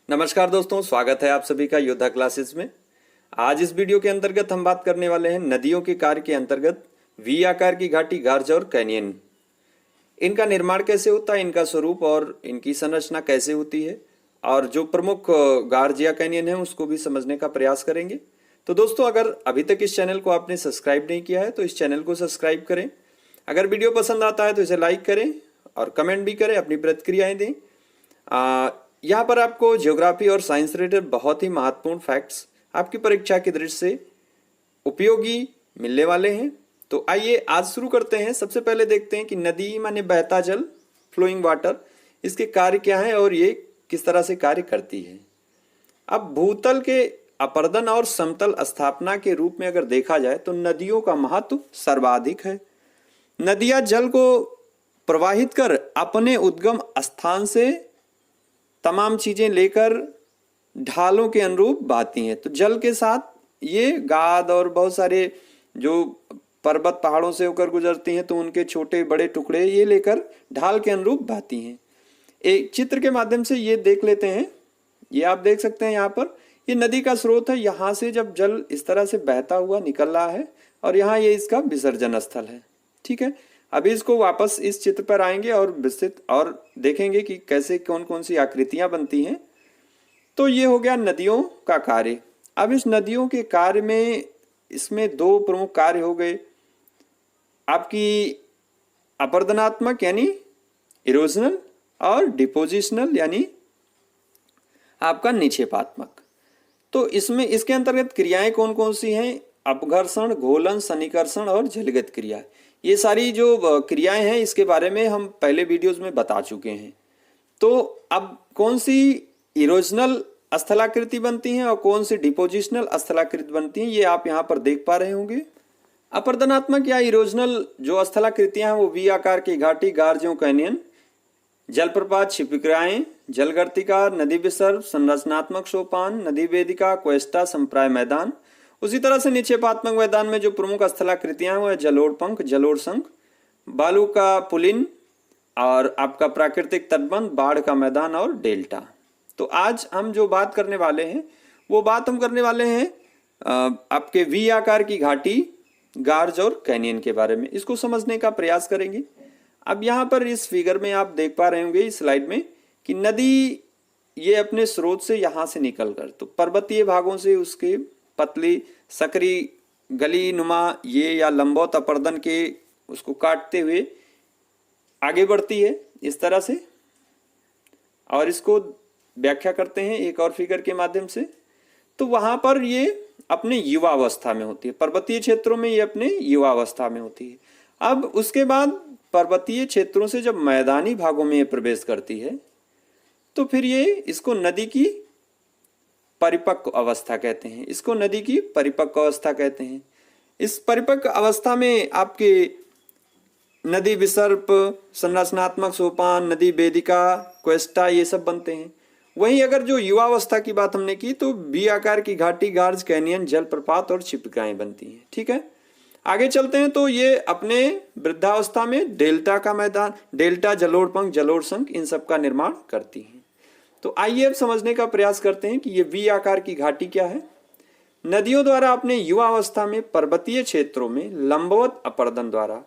नमस्कार दोस्तों, स्वागत है आप सभी का योद्धा क्लासेस में। आज इस वीडियो के अंतर्गत हम बात करने वाले हैं नदियों के कार्य के अंतर्गत वी आकार की घाटी, गार्ज और कैनियन। इनका निर्माण कैसे होता है, इनका स्वरूप और इनकी संरचना कैसे होती है, और जो प्रमुख गार्ज या कैनियन है उसको भी समझने का प्रयास करेंगे। तो दोस्तों, अगर अभी तक इस चैनल को आपने सब्सक्राइब नहीं किया है तो इस चैनल को सब्सक्राइब करें। अगर वीडियो पसंद आता है तो इसे लाइक करें और कमेंट भी करें, अपनी प्रतिक्रियाएं दें। यहाँ पर आपको ज्योग्राफी और साइंस रिलेटेड बहुत ही महत्वपूर्ण फैक्ट्स आपकी परीक्षा की दृष्टि से उपयोगी मिलने वाले हैं। तो आइए आज शुरू करते हैं। सबसे पहले देखते हैं कि नदी माने बहता जल, फ्लोइंग वाटर, इसके कार्य क्या है और ये किस तरह से कार्य करती है। अब भूतल के अपर्दन और समतल स्थापना के रूप में अगर देखा जाए तो नदियों का महत्व सर्वाधिक है। नदियां जल को प्रवाहित कर अपने उद्गम स्थान से तमाम चीजें लेकर ढालों के अनुरूप बहती हैं। तो जल के साथ ये गाद और बहुत सारे जो पर्वत पहाड़ों से होकर गुजरती हैं तो उनके छोटे बड़े टुकड़े ये लेकर ढाल के अनुरूप बहती हैं। एक चित्र के माध्यम से ये देख लेते हैं। ये आप देख सकते हैं, यहाँ पर ये नदी का स्रोत है। यहाँ से जब जल इस तरह से बहता हुआ निकल रहा है और यहाँ ये इसका विसर्जन स्थल है। ठीक है, अभी इसको वापस इस चित्र पर आएंगे और विस्तृत और देखेंगे कि कैसे कौन कौन सी आकृतियां बनती हैं। तो ये हो गया नदियों का कार्य। अब इस नदियों के कार्य में इसमें दो प्रमुख कार्य हो गए, आपकी अपर्दनात्मक यानी इरोजनल और डिपोजिशनल यानी आपका निक्षेपात्मक। तो इसमें इसके अंतर्गत क्रियाएं कौन कौन सी हैं? अपघर्षण, घोलन, सन्निकर्षण और जलगत क्रिया। ये सारी जो क्रियाएं हैं इसके बारे में हम पहले वीडियोस में बता चुके हैं। तो अब कौन सी इरोजनल स्थलाकृति बनती हैं और कौन सी डिपोजिशनल स्थलाकृति बनती हैं, ये आप यहाँ पर देख पा रहे होंगे। अपर्दनात्मक या इरोजनल जो स्थलाकृतियां हैं वो वी आकार की घाटी, गार्ज और कैनियन, जलप्रपात, छिपिकाएं, जलगर्तिका, नदी विसर्ग, संरचनात्मक सोपान, नदी वेदिका, क्वेस्टा, संप्राय मैदान। उसी तरह से निक्षेपात्मक मैदान में जो प्रमुख स्थलाकृतियां हैं वो है जलोढ़ पंख, जलोढ़ शंख, बालू का पुलिन और आपका प्राकृतिक तटबंध, बाढ़ का मैदान और डेल्टा। तो आज हम जो बात करने वाले हैं वो बात हम करने वाले हैं आपके वी आकार की घाटी, गार्ज और कैनियन के बारे में। इसको समझने का प्रयास करेंगे। अब यहाँ पर इस फिगर में आप देख पा रहे होंगे इस स्लाइड में कि नदी ये अपने स्रोत से यहाँ से निकलकर तो पर्वतीय भागों से उसके पतली सकरी गली नुमा ये या लंबवत अपर्दन के उसको काटते हुए आगे बढ़ती है इस तरह से, और इसको व्याख्या करते हैं एक और फिगर के माध्यम से। तो वहां पर ये अपने युवावस्था में होती है, पर्वतीय क्षेत्रों में ये अपने युवावस्था में होती है। अब उसके बाद पर्वतीय क्षेत्रों से जब मैदानी भागों में ये प्रवेश करती है तो फिर ये इसको नदी की परिपक्व अवस्था कहते हैं। इसको नदी की परिपक्व अवस्था कहते हैं। इस परिपक्व अवस्था में आपके नदी विसर्प, संरचनात्मक सोपान, नदी वेदिका, क्वेस्टा ये सब बनते हैं। वहीं अगर जो युवावस्था की बात हमने की तो बी आकार की घाटी, गार्ज, कैनियन, जलप्रपात और छिपिकाएं बनती हैं। ठीक है, आगे चलते हैं। तो ये अपने वृद्धावस्था में डेल्टा का मैदान, डेल्टा, जलोढ़ पंख, जलोढ़ शंख, इन सब का निर्माण करती हैं। तो आइए अब समझने का प्रयास करते हैं कि ये वी आकार की घाटी क्या है। नदियों द्वारा अपने युवावस्था में पर्वतीय क्षेत्रों में लंबवत अपर्दन द्वारा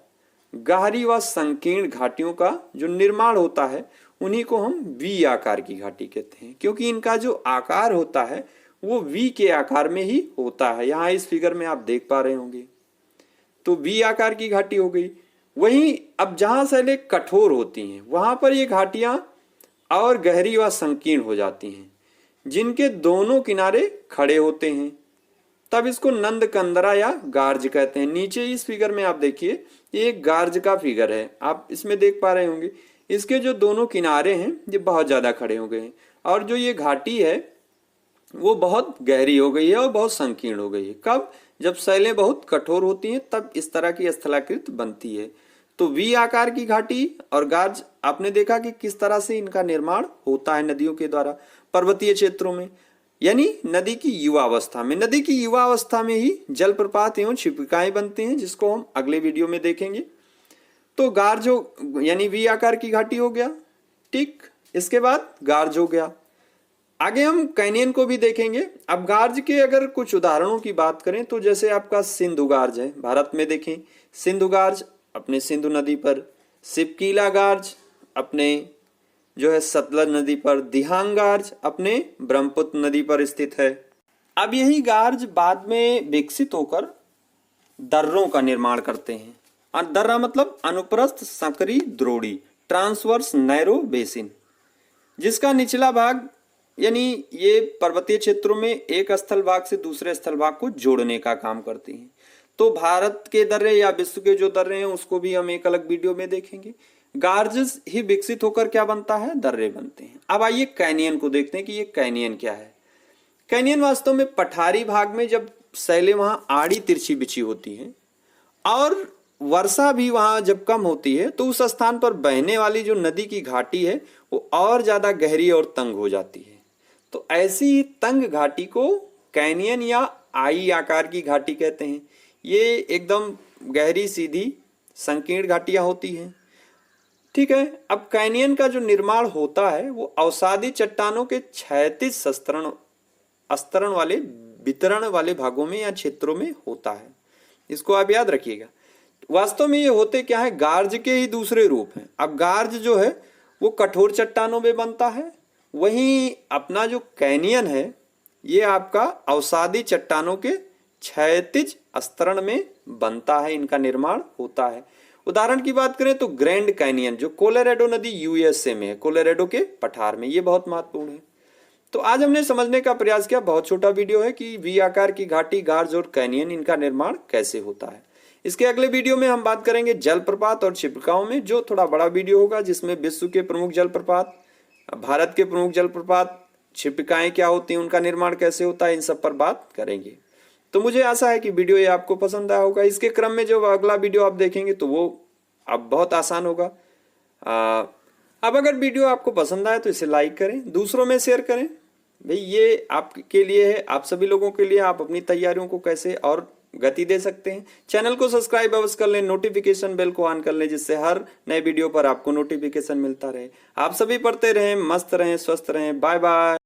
गहरी व संकीर्ण घाटियों का जो निर्माण होता है उन्हीं को हम वी आकार की घाटी कहते हैं, क्योंकि इनका जो आकार होता है वो वी के आकार में ही होता है। यहाँ इस फिगर में आप देख पा रहे होंगे। तो वी आकार की घाटी हो गई। वहीं अब जहां शैलें कठोर होती हैं वहां पर ये घाटियां और गहरी व संकीर्ण हो जाती हैं, जिनके दोनों किनारे खड़े होते हैं। तब इसको नंद कंदरा या गार्ज कहते हैं। नीचे इस फिगर में आप देखिए, ये एक गार्ज का फिगर है, आप इसमें देख पा रहे होंगे। इसके जो दोनों किनारे हैं ये बहुत ज्यादा खड़े हो गए हैं और जो ये घाटी है वो बहुत गहरी हो गई है और बहुत संकीर्ण हो गई है। कब? जब शैलें बहुत कठोर होती हैं तब इस तरह की स्थलाकृति बनती है। तो वी आकार की घाटी और गार्ज आपने देखा कि किस तरह से इनका निर्माण होता है नदियों के द्वारा पर्वतीय क्षेत्रों में, यानी नदी की युवावस्था में। नदी की युवावस्था में ही जलप्रपात एवं छिपिकाएं बनते हैं, जिसको हम अगले वीडियो में देखेंगे। तो गार्ज यानी वी आकार की घाटी हो गया। ठीक, इसके बाद गार्ज हो गया। आगे हम कैनियन को भी देखेंगे। अब गार्ज के अगर कुछ उदाहरणों की बात करें तो जैसे आपका सिंधु गार्ज है, भारत में देखें सिंधु गार्ज अपने सिंधु नदी पर, सिपकीला गार्ज अपने जो है सतलज नदी पर, दिहांग गार्ज अपने ब्रह्मपुत्र नदी पर स्थित है। अब यही गार्ज बाद में विकसित होकर दर्रों का निर्माण करते हैं। और दर्रा मतलब अनुप्रस्थ संकरी द्रोणी, ट्रांसवर्स नैरो बेसिन, जिसका निचला भाग यानी ये पर्वतीय क्षेत्रों में एक स्थल भाग से दूसरे स्थल भाग को जोड़ने का काम करती हैं। तो भारत के दर्रे या विश्व के जो दर्रे हैं उसको भी हम एक अलग वीडियो में देखेंगे। गार्जेस ही विकसित होकर क्या बनता है, दर्रे बनते हैं। अब आइए कैनियन को देखते हैं कि ये कैनियन क्या है। कैनियन वास्तव में पठारी भाग में जब शैलें वहां आड़ी तिरछी बिछी होती हैं और वर्षा भी वहां जब कम होती है तो उस स्थान पर बहने वाली जो नदी की घाटी है वो और ज्यादा गहरी और तंग हो जाती है। तो ऐसी ही तंग घाटी को कैनियन या आई आकार की घाटी कहते हैं। ये एकदम गहरी सीधी संकीर्ण घाटियां होती हैं। ठीक है, अब कैनियन का जो निर्माण होता है वो अवसादी चट्टानों के क्षैतिज स्तरण वाले वितरण वाले भागों में या क्षेत्रों में होता है। इसको आप याद रखिएगा। वास्तव में ये होते क्या है, गार्ज के ही दूसरे रूप हैं। अब गार्ज जो है वो कठोर चट्टानों में बनता है, वहीं अपना जो कैनियन है ये आपका अवसादी चट्टानों के क्षैतिज स्तरण में बनता है, इनका निर्माण होता है। उदाहरण की बात करें तो ग्रैंड कैनियन जो कोलोराडो नदी यूएसए में है, कोलोराडो के पठार में, ये बहुत महत्वपूर्ण है। तो आज हमने समझने का प्रयास किया, बहुत छोटा वीडियो है, कि वी आकार की घाटी, गार्ज और कैनियन इनका निर्माण कैसे होता है। इसके अगले वीडियो में हम बात करेंगे जलप्रपात और छिपकाओं में, जो थोड़ा बड़ा वीडियो होगा, जिसमें विश्व के प्रमुख जलप्रपात, भारत के प्रमुख जलप्रपात, छिपकाएं क्या होती हैं, उनका निर्माण कैसे होता है, इन सब पर बात करेंगे। तो मुझे आशा है कि वीडियो ये आपको पसंद आया होगा। इसके क्रम में जो अगला वीडियो आप देखेंगे तो वो अब बहुत आसान होगा। अब अगर वीडियो आपको पसंद आए तो इसे लाइक करें, दूसरों में शेयर करें। भाई ये आपके लिए है, आप सभी लोगों के लिए, आप अपनी तैयारियों को कैसे और गति दे सकते हैं। चैनल को सब्सक्राइब अवश्य कर लें, नोटिफिकेशन बेल को ऑन कर लें, जिससे हर नए वीडियो पर आपको नोटिफिकेशन मिलता रहे। आप सभी पढ़ते रहें, मस्त रहें, स्वस्थ रहें। Bye bye.